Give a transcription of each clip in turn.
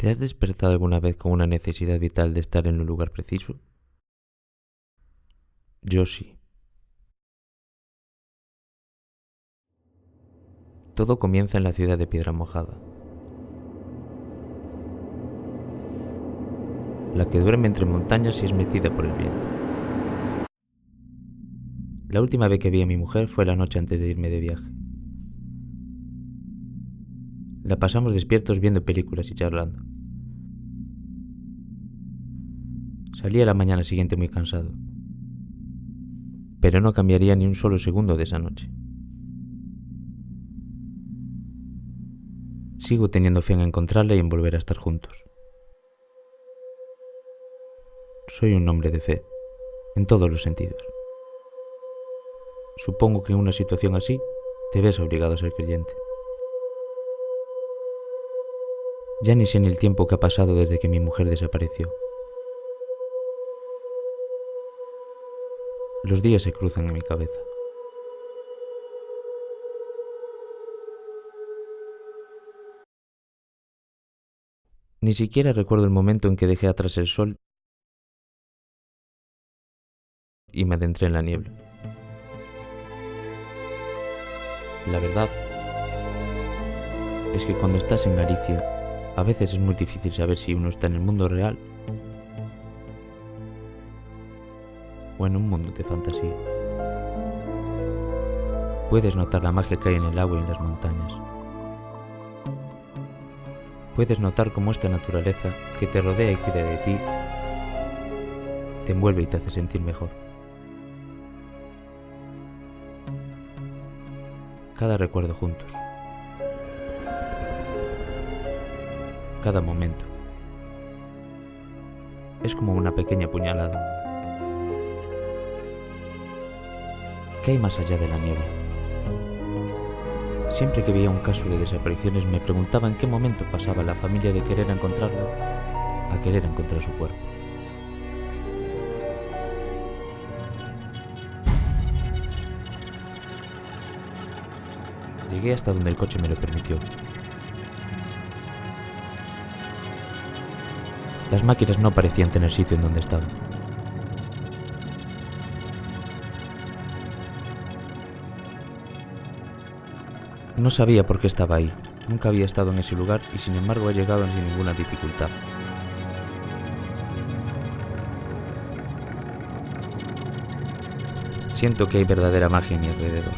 ¿Te has despertado alguna vez con una necesidad vital de estar en un lugar preciso? Yo sí. Todo comienza en la ciudad de Piedra Mojada, la que duerme entre montañas y es mecida por el viento. La última vez que vi a mi mujer fue la noche antes de irme de viaje. La pasamos despiertos viendo películas y charlando. Salí a la mañana siguiente muy cansado, pero no cambiaría ni un solo segundo de esa noche. Sigo teniendo fe en encontrarla y en volver a estar juntos. Soy un hombre de fe, en todos los sentidos. Supongo que en una situación así te ves obligado a ser creyente. Ya ni sé ni el tiempo que ha pasado desde que mi mujer desapareció. Los días se cruzan en mi cabeza. Ni siquiera recuerdo el momento en que dejé atrás el sol y me adentré en la niebla. La verdad es que cuando estás en Galicia, a veces es muy difícil saber si uno está en el mundo real o en un mundo de fantasía. Puedes notar la magia que hay en el agua y en las montañas. Puedes notar cómo esta naturaleza que te rodea y cuida de ti te envuelve y te hace sentir mejor. Cada recuerdo juntos. Cada momento. Es como una pequeña puñalada. ¿Qué hay más allá de la niebla? Siempre que veía un caso de desapariciones me preguntaba en qué momento pasaba la familia de querer encontrarla a querer encontrar su cuerpo. Llegué hasta donde el coche me lo permitió. Las máquinas no parecían tener sitio en donde estaba. No sabía por qué estaba ahí, nunca había estado en ese lugar y sin embargo he llegado sin ninguna dificultad. Siento que hay verdadera magia a mi alrededor.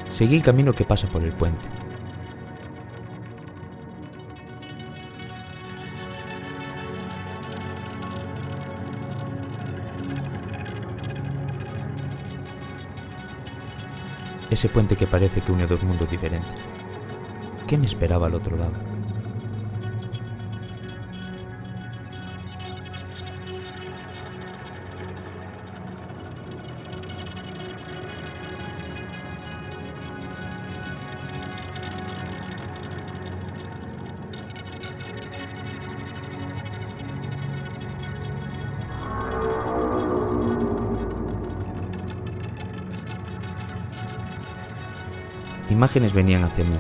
Seguí el camino que pasa por el puente. Ese puente que parece que une dos mundos diferentes. ¿Qué me esperaba al otro lado? Imágenes venían hacia mí.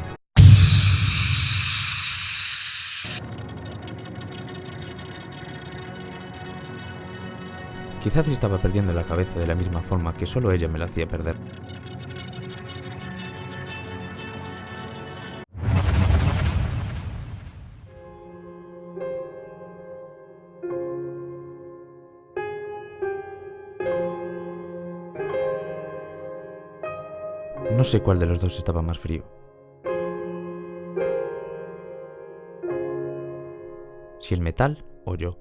Quizás estaba perdiendo la cabeza de la misma forma que solo ella me la hacía perder. No sé cuál de los dos estaba más frío. Si el metal o yo.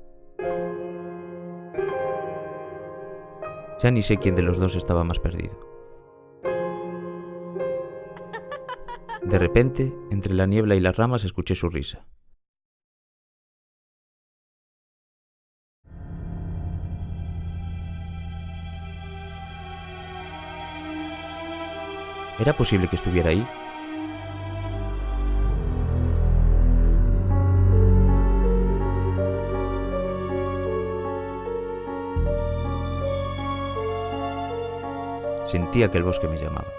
Ya ni sé quién de los dos estaba más perdido. De repente, entre la niebla y las ramas escuché su risa. ¿Era posible que estuviera ahí? Sentía que el bosque me llamaba.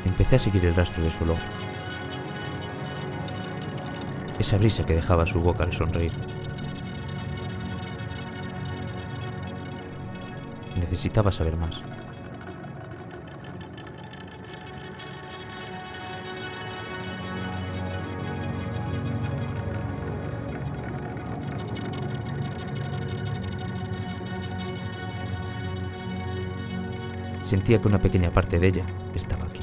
Empecé a seguir el rastro de su olor. Esa brisa que dejaba su boca al sonreír. Necesitaba saber más. Sentía que una pequeña parte de ella estaba aquí.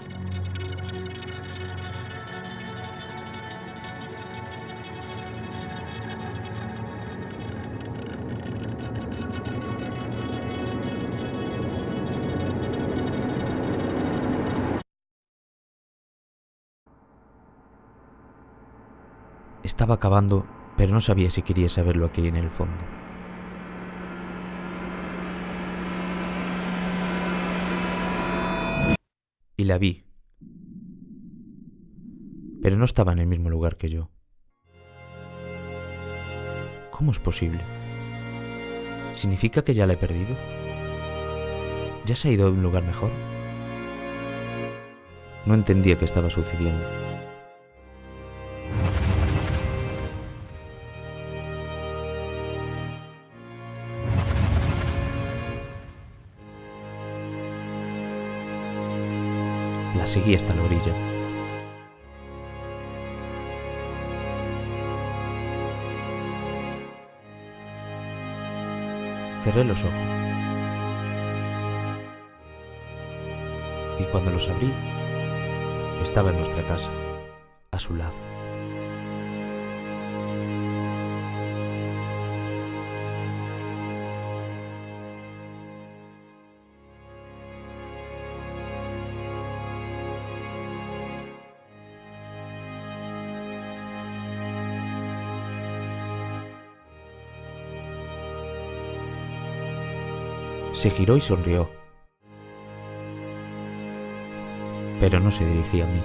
Estaba cavando, pero no sabía si quería saber lo que hay en el fondo. Y la vi, pero no estaba en el mismo lugar que yo. ¿Cómo es posible? ¿Significa que ya la he perdido? ¿Ya se ha ido a un lugar mejor? No entendía qué estaba sucediendo. La seguí hasta la orilla. Cerré los ojos. Y cuando los abrí, estaba en nuestra casa, a su lado. Se giró y sonrió, pero no se dirigía a mí.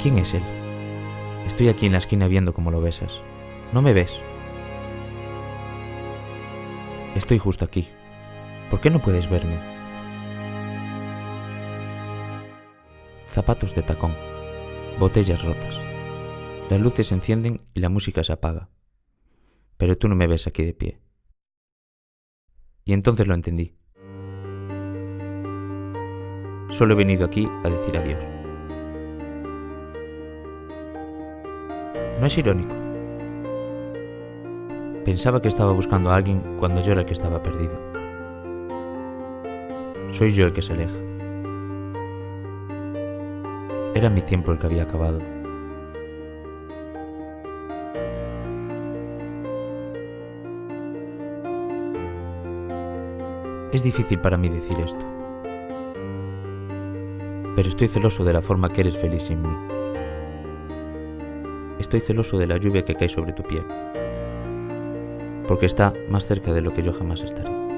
¿Quién es él? Estoy aquí en la esquina viendo cómo lo besas. ¿No me ves? Estoy justo aquí. ¿Por qué no puedes verme? Zapatos de tacón, botellas rotas. Las luces se encienden y la música se apaga. Pero tú no me ves aquí de pie. Y entonces lo entendí. Solo he venido aquí a decir adiós. No es irónico. Pensaba que estaba buscando a alguien cuando yo era el que estaba perdido. Soy yo el que se aleja. Era mi tiempo el que había acabado. Es difícil para mí decir esto, pero estoy celoso de la forma que eres feliz sin mí. Estoy celoso de la lluvia que cae sobre tu piel, porque está más cerca de lo que yo jamás estaré.